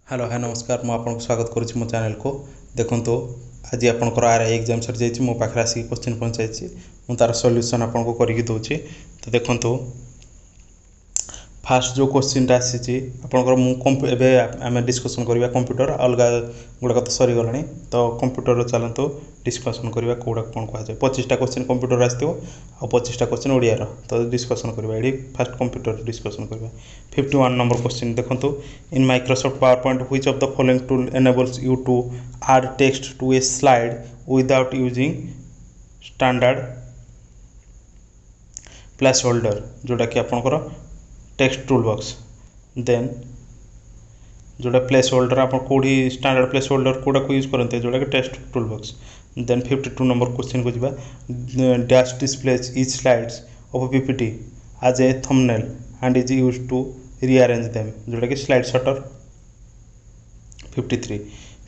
Hello hi नमस्कार मु आपको स्वागत करुच्ची मो चैनल को देखो आज आपंकर आरआई एग्जाम सर जाइए मो पाखे आसिक क्वेश्चन पहुँचाई मु तार सॉल्यूशन आपको करके दूसरी तो देखो फास्ट जो क्वेश्चन आसी आपंकर आम डिस्कसन करवा कंप्यूटर अलग गुड़ाक तो सरीगला तो कंप्यूटर चलते डिस्कसन करवा कौड़ा कौन कहुए 25टा क्वेश्चन कंप्यूटर आसो आ 25टा क्वेश्चन ओडियार तो डिस्कसन करवा ये फास्ट कंप्यूटर डिस्कसन करवा 51 नंबर क्वेश्चन देखो in Microsoft PowerPoint which of the following tool enables you to add text to a slide without using standard placeholder जोटा कि आपंकर text tool box then जोटा placeholder आप कौटी standard placeholder कौटा को use करते जोटा कि text tool box then 52 number question को जी dash displays each slides of PPT as a thumbnail and is use to rearrange them जोटा कि slide sorter 53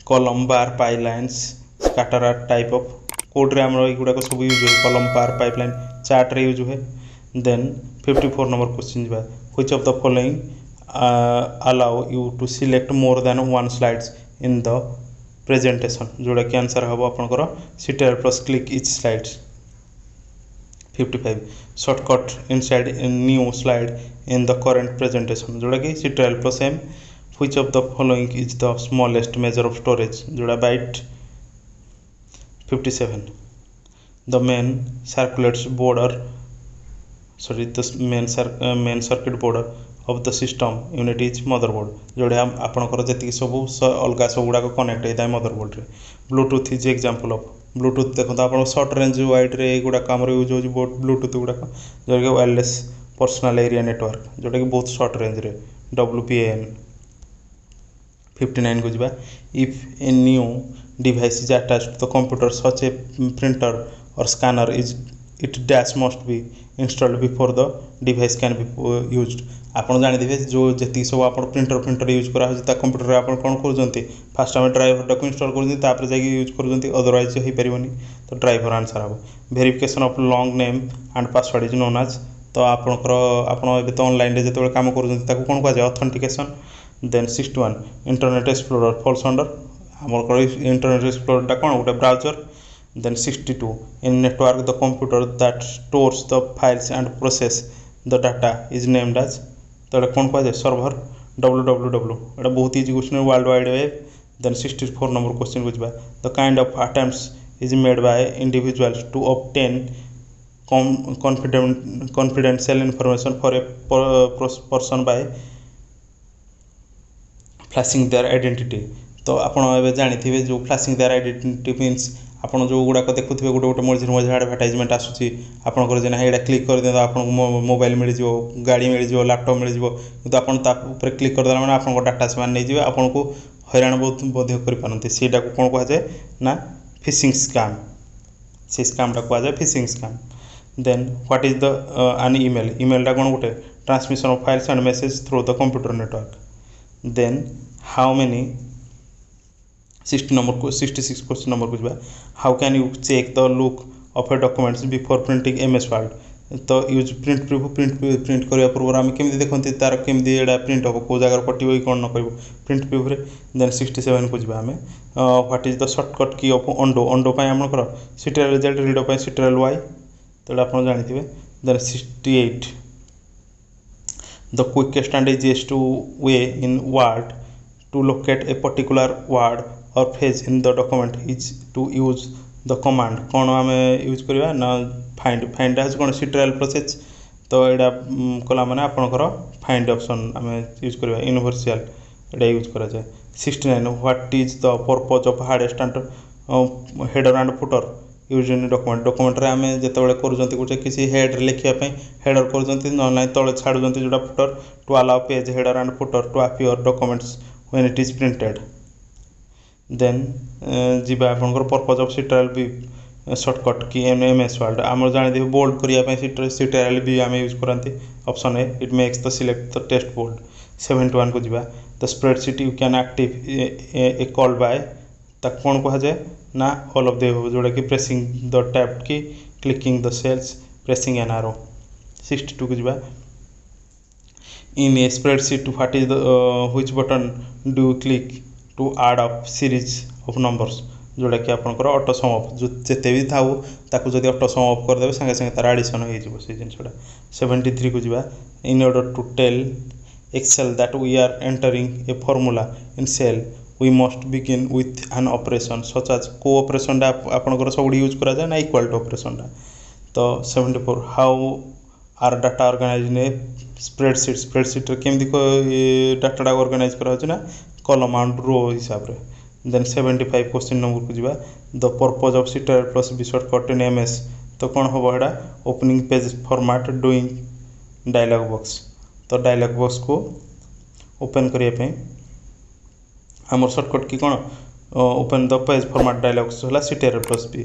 column bar pipelines scatter are type of code रे हमरो गुडा सब use हो column bar pipeline chart रे यूज हुए then 54 number question जी which of the following allow you to select more than one slides in the presentation जोड़ा कि आंसर हम आपंकर Ctrl plus click each slides 55 shortcut inside a new slide in the current presentation जोड़ा कि Ctrl plus M which of the following is the smallest measure of storage जोड़ा byte 57 the main circuits border the main circuit border of the system unit is motherboard जोड़ा आपंकर जी सब अलग सब गुड़ाक connect होता है मदरबोर्ड रे Bluetooth is example of Bluetooth देखो आप शॉर्ट रेंज वाइड रे गुड़ाक आम यूज हो ब्लूटूथ गुड़ाक जोटा कि वायरलेस पर्सनल एरिया नेटवर्क जोटा कि बहुत शॉर्ट रेंज रे WPAN 59 को जी if a new device is attached to the computer such a printer और scanner is it dash must be installed before the device can be used आपड़ जानते जो जी सब आप प्रिंटर यूज करा कंप्यूटर आप कौन कर फास्ट आम ड्राइवर को इंस्टॉल कर यूज कर अदरवाइज हो पारनी तो ड्राइवर आंसर हम verification of long name and password is known as तो आपंकर आप तो ऑनलाइन जो कम कर कौन कहुए authentication then 61 Internet Explorer falls under आम इंटरनेट एक्सप्लोरर कौन गोटे browser then 62 in network the computer that stores the files and process the data is named as तो कौन कहुए सर्वर www एटा बहुत easy question world wide web then 64 number question को जी the kind of attempts is made by individuals to obtain confidential information for a person by flashing their identity तो आप जानी जो फ्लाशिंग देयर आइडेंटिटी मीन्स आपन जो गुड़ाक देखुए गोटे गोटे मझे मझे एडवर्टाइजमेंट आसूसी आपंकर जेना यहाँ क्लिक कर दिखाँ आपको मोबाइल मिल जाव गाड़ी मिल जाव लैपटॉप मिल जाव कि आपन क्लिक करदेला मैंने आप डाटा से नहीं आपन को हैरान बहुत बध्य करपारती सीटा को कौन कहुए ना फिशिंग स्कैम से स्कैमटा कहुए phishing scam then what is the एन ईमेलटा कौन गोटे transmission of files and message through the computer network then how many 66 question number को how can you check the look of a documents before printing MS Word तो use print print करने पूर्व आम केमी देखते तार केमी प्रिंट हम कौ जगह कटो कौन न कर प्रिंट प्रिव्यू देन 67 को जी आम what is the shortcut key of undo आमकर Ctrl Z redo Ctrl Y तो आप जानते then 68 the quickest and easiest way in Word to locate a particular word or phrase in the document is to use the command कौन आम use करवा ना find कौन Ctrl process तो यहाँ कला मैंने आपंकर फाइंड ऑप्शन आम यूज करवा यूनिवर्सल यहाँ यूज करा जाए 69 what is the purpose of hardest and header and footer use in document आम जो कर किसी हेड लिखापी हेडर कर तले छाड़ुं जोटा footer to allow page header and footer to appear documents when it is printed then जीवा आपंकर पर्पज ऑफ Ctrl भी शॉर्टकट की MS वर्ड आम जानी बोल्ड करने Ctrl भी आम यूज करते ऑप्शन है it makes the select the text bold 71 को जीवा the spreadsheet you can active a call by तक कौन कहुए ना ऑल ऑफ द जोटा कि pressing the tab key clicking the cells pressing an arrow 62 को जीवा In a spreadsheet, what is the which button do you click to add up series of numbers? जोटा कि आपंकर ऑटो सम अप जो जिते भी थाउ ताकू जदि ऑटो सम अप करदे संगे संगे तार एडिशन हो जिवो से जिनसटा 73 को जिबा in order to tell excel that we are entering a formula in cell we must begin with an operation such as को ऑपरेशन डा आपनकर सब यूज करा जाय ना इक्वल टू ऑपरेशन डा तो 74 how are data organized in a spreadsheet केमती डाटा ऑर्गेनाइज करा ना कॉलम एंड रो हिसाब रे देन 75 क्वेश्चन नंबर को जीवा the purpose of Ctrl plus B shortcut in MS तो कौन हम एटा opening page format doing dialog box तो डायलॉग बॉक्स को ओपन करने आमर शॉर्टकट की कौन open the page format dialog box है सीटर प्लस बी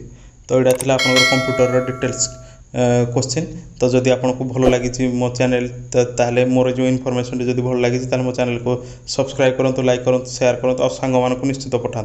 तो यहाँ थी आप कंप्यूटर डिटेल्स क्वेश्चन तो जदि आपको भल लगी मो चैनल ताले मोर जो इनफॉरमेशन जदि भल लगी मो चैनल को सब्सक्राइब करूँ लाइक करूँ शेयर करूँ और सांग निश्चित पठाते।